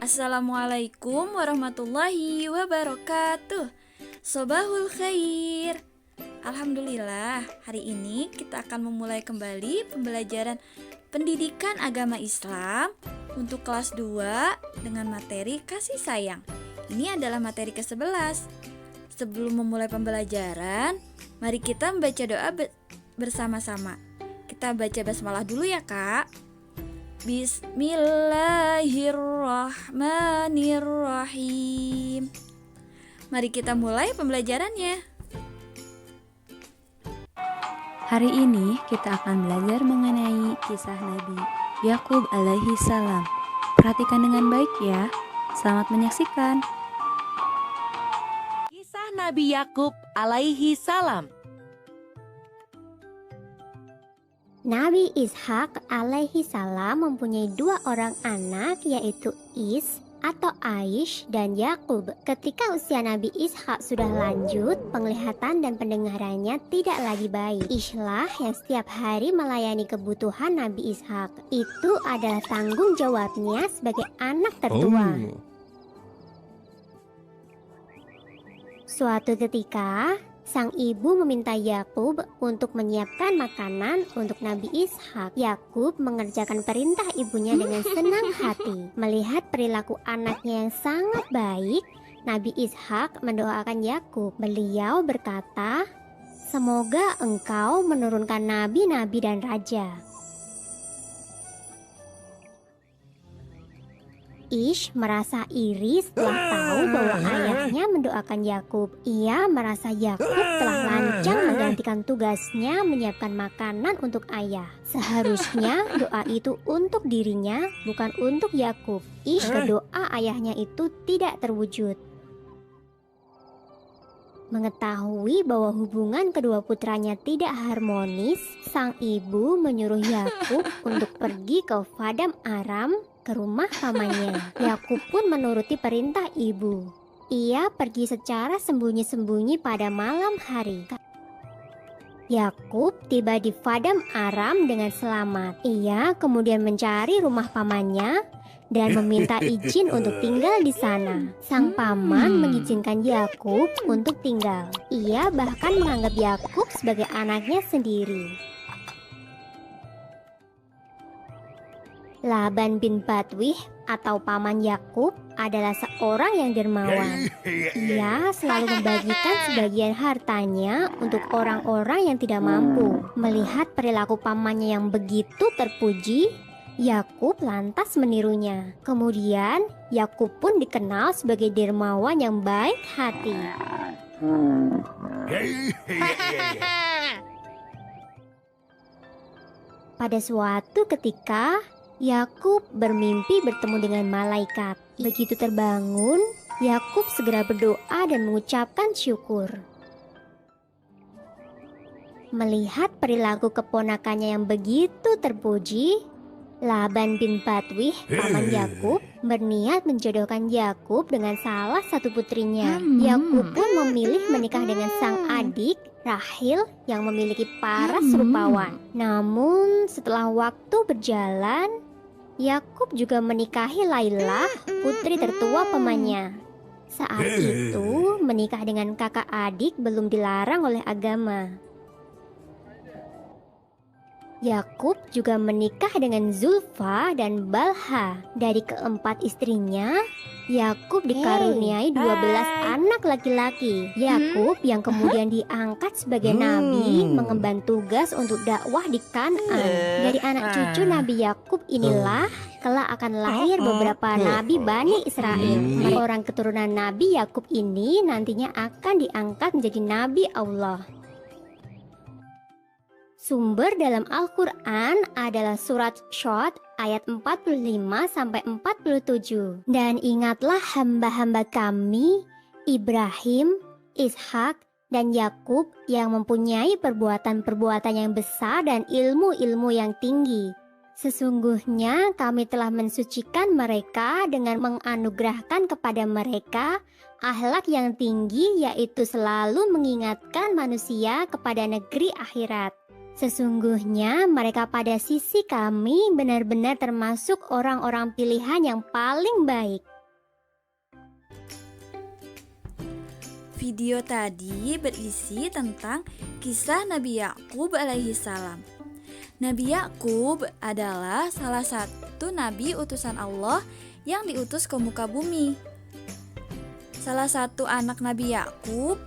Assalamualaikum warahmatullahi wabarakatuh. Sobahul khair. Alhamdulillah, hari ini kita akan memulai kembali pembelajaran pendidikan agama Islam untuk kelas 2 dengan materi kasih sayang. Ini adalah materi ke-11. Sebelum memulai pembelajaran, mari kita membaca doa bersama-sama. Kita baca basmalah dulu ya, Kak. Bismillahirrahmanirrahim. Mari kita mulai pembelajarannya. Hari ini kita akan belajar mengenai kisah Nabi Yakub alaihi salam. Perhatikan dengan baik ya. Selamat menyaksikan. Kisah Nabi Yakub alaihi salam. Nabi Ishak alaihi salam mempunyai 2 orang anak, yaitu Is atau Aish dan Yakub. Ketika usia Nabi Ishak sudah lanjut, penglihatan dan pendengarannya tidak lagi baik. Ishlah yang setiap hari melayani kebutuhan Nabi Ishak. Itu adalah tanggung jawabnya sebagai anak tertua. Suatu ketika, sang ibu meminta Yakub untuk menyiapkan makanan untuk Nabi Ishak. Yakub mengerjakan perintah ibunya dengan senang hati. Melihat perilaku anaknya yang sangat baik, Nabi Ishak mendoakan Yakub. Beliau berkata, "Semoga engkau menurunkan nabi-nabi dan raja." Ish merasa iri setelah tahu bahwa ayahnya mendoakan Yakub. Ia merasa Yakub telah lancang menggantikan tugasnya menyiapkan makanan untuk ayah. Seharusnya doa itu untuk dirinya, bukan untuk Yakub. Ish berdoa ayahnya itu tidak terwujud. Mengetahui bahwa hubungan kedua putranya tidak harmonis, sang ibu menyuruh Yakub untuk pergi ke Paddan Aram, ke rumah pamannya. Yakub pun menuruti perintah ibu. Ia pergi secara sembunyi-sembunyi pada malam hari. Yakub tiba di Paddan Aram dengan selamat. Ia kemudian mencari rumah pamannya dan meminta izin untuk tinggal di sana. Sang paman mengizinkan Yakub untuk tinggal. Ia bahkan menganggap Yakub sebagai anaknya sendiri. Laban bin Batwih atau paman Yakub adalah seorang yang dermawan. Ia selalu membagikan sebagian hartanya untuk orang-orang yang tidak mampu. Melihat perilaku pamannya yang begitu terpuji, Yakub lantas menirunya. Kemudian Yakub pun dikenal sebagai dermawan yang baik hati. Pada suatu ketika, Yakub bermimpi bertemu dengan malaikat. Begitu terbangun, Yakub segera berdoa dan mengucapkan syukur. Melihat perilaku keponakannya yang begitu terpuji, Laban bin Batwih, paman Yakub, berniat menjodohkan Yakub dengan salah satu putrinya. Yakub pun memilih menikah dengan sang adik Rahil yang memiliki paras rupawan. Namun setelah waktu berjalan, Yakub juga menikahi Lailah, putri tertua pamannya. Saat itu menikah dengan kakak adik belum dilarang oleh agama. Yakub juga menikah dengan Zulfa dan Balha. Dari keempat istrinya, Yakub dikaruniai 12 anak laki-laki. Yakub yang kemudian diangkat sebagai nabi mengemban tugas untuk dakwah di Kan'an. Dari anak cucu Nabi Yakub inilah kelak akan lahir beberapa nabi Bani Israel. Orang keturunan Nabi Yakub ini nantinya akan diangkat menjadi nabi Allah. Sumber dalam Al-Quran adalah surat Syod ayat 45-47. Dan ingatlah hamba-hamba kami, Ibrahim, Ishak, dan Yakub yang mempunyai perbuatan-perbuatan yang besar dan ilmu-ilmu yang tinggi. Sesungguhnya kami telah mensucikan mereka dengan menganugerahkan kepada mereka akhlak yang tinggi, yaitu selalu mengingatkan manusia kepada negeri akhirat. Sesungguhnya mereka pada sisi kami benar-benar termasuk orang-orang pilihan yang paling baik. Video tadi berisi tentang kisah Nabi Yakub alaihi salam. Nabi Yakub adalah salah satu nabi utusan Allah yang diutus ke muka bumi. Salah satu anak Nabi Yakub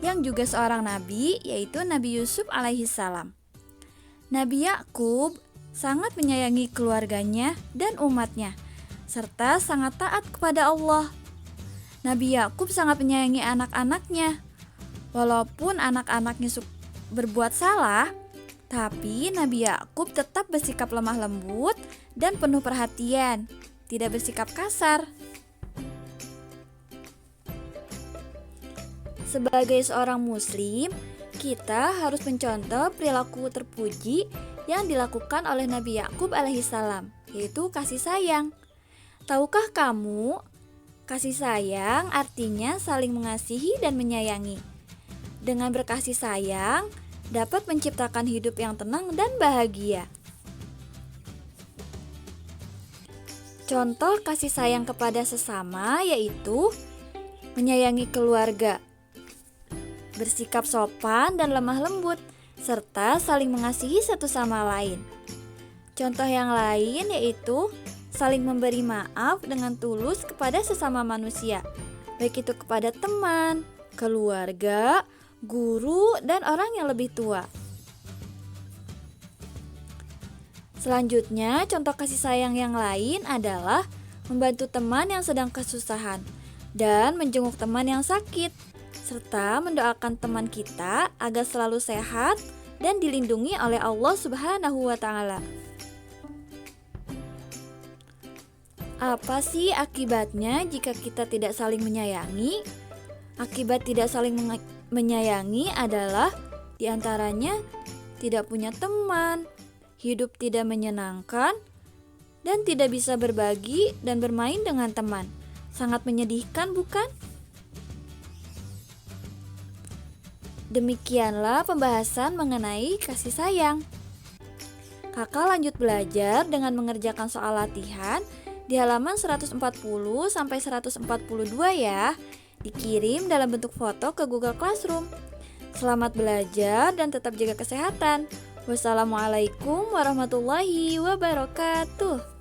yang juga seorang nabi yaitu Nabi Yusuf alaihi salam. Nabi Yakub sangat menyayangi keluarganya dan umatnya, serta sangat taat kepada Allah. Nabi Yakub sangat menyayangi anak-anaknya. Walaupun anak-anaknya berbuat salah, tapi Nabi Yakub tetap bersikap lemah lembut dan penuh perhatian, tidak bersikap kasar. Sebagai seorang muslim, kita harus mencontoh perilaku terpuji yang dilakukan oleh Nabi Yakub alaihissalam, yaitu kasih sayang. Tahukah kamu, kasih sayang artinya saling mengasihi dan menyayangi. Dengan berkasih sayang, dapat menciptakan hidup yang tenang dan bahagia. Contoh kasih sayang kepada sesama yaitu menyayangi keluarga, bersikap sopan dan lemah lembut, serta saling mengasihi satu sama lain. Contoh yang lain yaitu saling memberi maaf dengan tulus kepada sesama manusia, baik itu kepada teman, keluarga, guru, dan orang yang lebih tua. Selanjutnya, contoh kasih sayang yang lain adalah membantu teman yang sedang kesusahan dan menjenguk teman yang sakit, serta mendoakan teman kita agar selalu sehat dan dilindungi oleh Allah Subhanahu wa Ta'ala. Apa sih akibatnya jika kita tidak saling menyayangi? Akibat tidak saling menyayangi adalah diantaranya tidak punya teman, hidup tidak menyenangkan, dan tidak bisa berbagi dan bermain dengan teman. Sangat menyedihkan, bukan? Demikianlah pembahasan mengenai kasih sayang. Kakak lanjut belajar dengan mengerjakan soal latihan di halaman 140 sampai 142 ya. Dikirim dalam bentuk foto ke Google Classroom. Selamat belajar dan tetap jaga kesehatan. Wassalamualaikum warahmatullahi wabarakatuh.